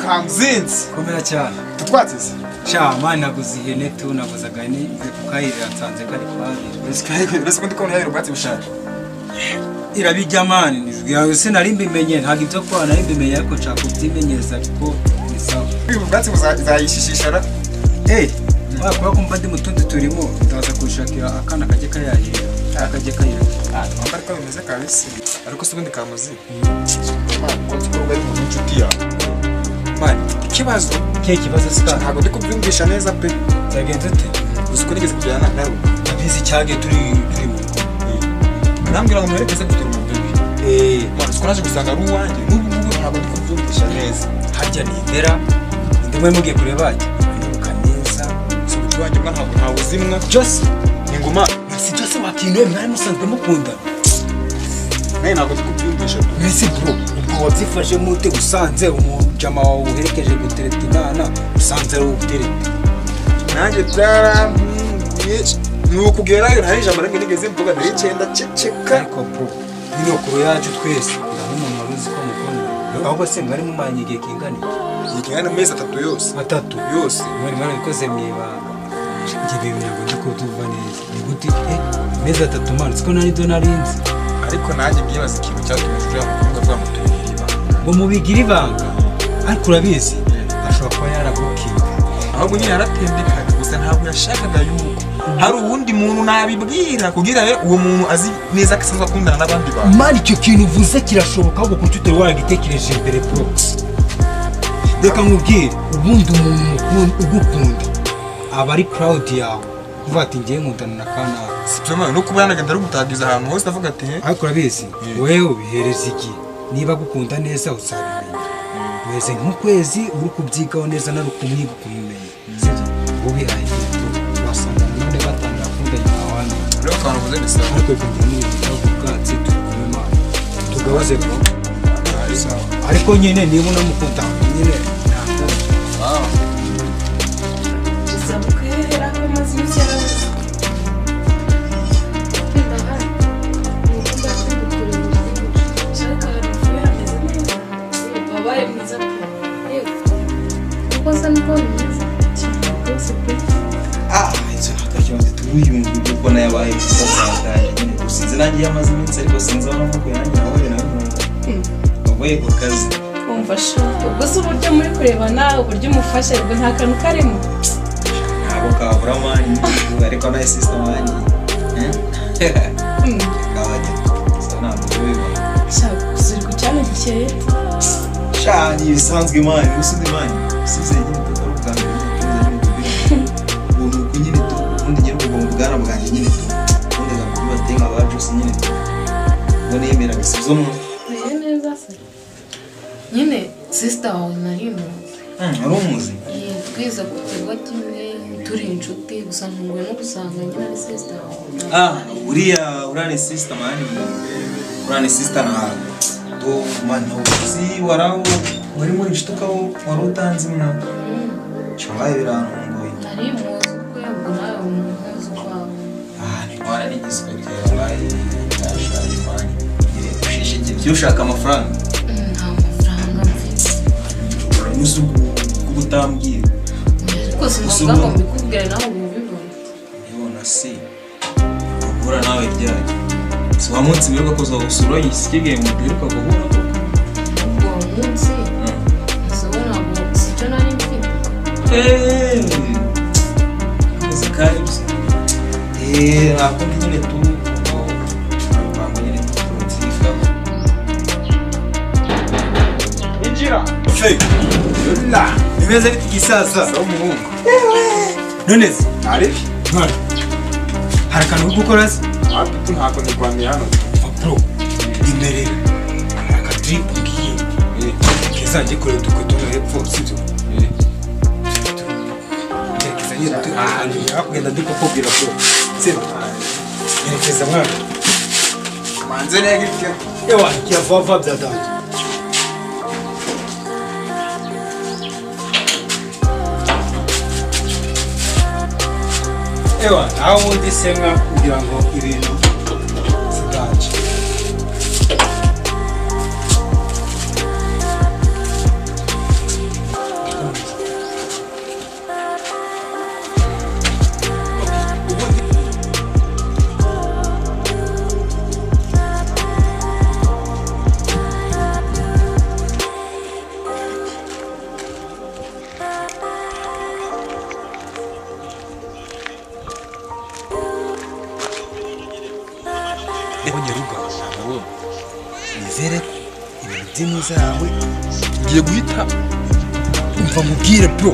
kamuzinzi komera cyane tutwazize sha mani naguze ihene tu naguzaga ni kukayirira nsanze kari kwari uretse ko ndi kubona yari ubwatsi bushaka irabijya mani nizwiye sinari mbimenye ntabwo ibyo kwa nari mbimenye ariko nshaka kubyimenyeza kuko ni sawa ubu ubwatsi buzayishishishara wakora kumva ndi mutundi turimo ndaza kushakira akana kajye kayahira akajye kayira twamba ariko bimeze kabisi ariko se ubundi kamuzi ko tukorwa ari mu nshuti yawe mani ikibazo sika ntabwo ndi kubyumvisha neza pe zagenze ute uzi ko nigeze kujyana nawe abizi cyage turimo nambwira ngo mwerekeze kugira umubyeyi mwana siko naje gusanga ari uwanjye n'ubu ngubu ntabwo ndi kubyumvisha neza harya ni Vera ndimwe mugiye kureba ati nibuka neza so wanjye mwana ntabwo ntawuzimwa Jose ni ngoma si Jose wakinwe mwari musanzwe mukunda naye ntabwo ndi kubyumvisha mwese bro ubwo wabyifashe mute usanze umujama wawe uherekeje gutereta inana usanze ari ugutereta nanjye byarambiye nukugerayo nta ijambo rimwe nigeze mvuga ndari icyenda ceceka ariko bro ni okuru yacu twese ndabona maruzi ko mukunda ahubwo se mwari mumanye igihe kingana kingana amezi 3 yose yose mwari bikoze mwibanga njye bibi ntabwo ndi kutuva neza ni gute amezi 3 mani siko nari donarinzi ariko nanjye byibaza ikintu cyatumye ujya kuvuga bwa mutuye ngo mubigira ibanga ariko urabizi ashobora kuba yaragukiye ahubwo nyine yaratendekaga gusa ntabwo yashakaga yuko hari uwundi muntu nabibwira kugira uwo muntu azi neza ko asanzwe akundana n'abandi bantu mani icyo kintu uvuze kirashoboka ahubwo kuko utari waragitekereje mbere bro reka nkubwire ubundi umuntu ugukunda aba ari proud yawe kuvuga ati ngiye nkundana na kanaka sibyo mwana no kuba yanagenda ari gutagiza ahantu hose avuga ati ariko urabizi wewe ubihereza igihe niba gukunda neza uzabimenya weze nk'ukwezi uri kubyigaho neza nari kumwiga kumumenya sibyo ubihaye wasanga none batanga akundanye nawe rero kantu uvuze ni sawa ariko kujya n'ibyo ubwatsi tukumema tugabaze bro ariko nyine niba unamukunda nyine ntabwo uzamukera ko mazi cyane uyumva uko nayabaye cyane nyine usize nanjye yamaze iminsi ariko sinzi aho namukuye nanjye nahuye nawe wavuye ku kazi umva sho ubwo se uburyo muri kurebana uburyo umufasha ubwo nta kantu karimo ntabwo kabura mani ariko nawe sister mani kabajya so ntabwo ubibona ziri ku cyane gikeye ni ibisanzwe mani usindi mani usize nyine tutari ubwa mbere ubu nyine ubundi nyine ubwo bwana bwanjye nyine ubundi ntabwo bateye nk'abajose nyine ubona yemera agasizo mu neza se nyine sister wawe narimo ari umuzi twiza ku kigo kimwe turi inshuti gusa ntunguwe no gusanga nyine ari sister wawe uriya sister mani uriya sister na do mani uzi waraho wari muri inshuti ukaba wari utanze imyaka cyabaye birantunguye nari muzi uko yabwo nawe umuzi kwawe ntitwara n'igizwe yabaye yashaje mani ushishikira ibyo ushaka amafaranga nta mafaranga mfite uzi uko utambwira ariko sinumva ngo mbikubwire nawe ubibona ubibona si ubura nawe ryari si wa munsi mwibuka ko uzawusura yisikiye mu biruka guhura ubwo munsi ntazabona ngo sicyo nari mfite Zikayibs. Hapo nyine tu mambo nyine turutsika. injira fake yola nimeze gisaza so muhungu none ari none harakana uri gukora se atu ntako ni kwami hano bro imbere akadrip ngiye keza ngiye kure dukoto hepfo sibyo kugenda ndi kukubwira ko sibyo yerekeza mwana manze nege pia ewa kiavava bya dada ewa nawe undi semwa kugira ngo ibintu zigaje ubonye ruga nizere ko ibintu by'ineza yawe ngiye guhita umva mubwire bro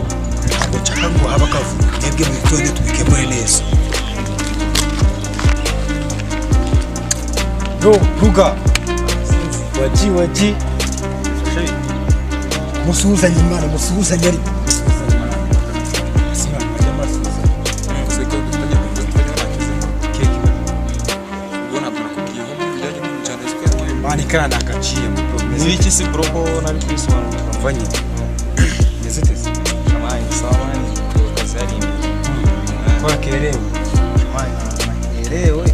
ntabwo nshaka ngo haba akavuga mwebwe mu gitondo tubikemure neza bro ruga waji musuhuzanye imana musuhuzanye ari manikana nakaciye mu Ni iki si bro ko nari kwisobanura mvanye neziteze shamani sawa ni kazi ari kwa kerewe erewe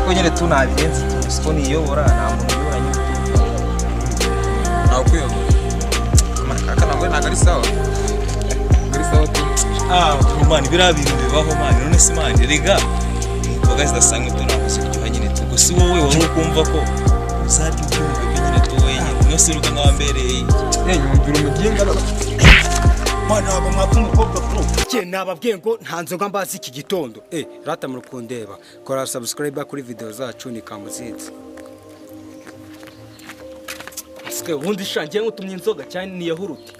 ko nyine tunabirenze siko niyobora nta muntu uyoboranye nawe kuyobora kaka nawe ntabwo ari sawa tu man biriya bintu bibaho man none se man rega imboga zidasanzwe tunakoze kuryoha nyine tu gusa wowe wari ukumva ko uzarya ubyumva nyine tu wenyine niyo siruka nk'abambereye nyumvira umuginga mwana wabo mwapfa umukobwa bro cye nababwiye ngo nta nzoga mbazi iki gitondo rata muri kundeba kora subscribe kuri video zacu ni kamuzinzi Sike ubundi shangiye ngutumye inzoga cyane ni yahuruti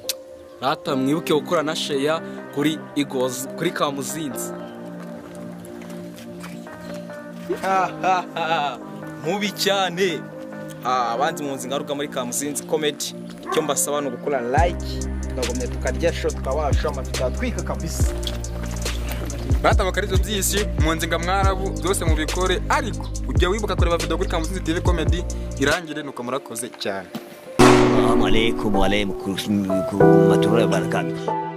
rata mwibuke gukora na share kuri Eagles kuri Kamuzinzi mubi cyane abandi mu nzingaruka muri Kamuzinzi comedy icyo mbasaba no gukora like tukagomye tukarya shot tukabasha amatwika kabisa bata bakarizo byinshi mu nzinga mwarabu byose mu bikore ariko ujya wibuka kureba video kuri Kamuzinzi TV comedy irangire nuko murakoze cyane Assalamu alaikum wa rahmatullahi wa barakatuh.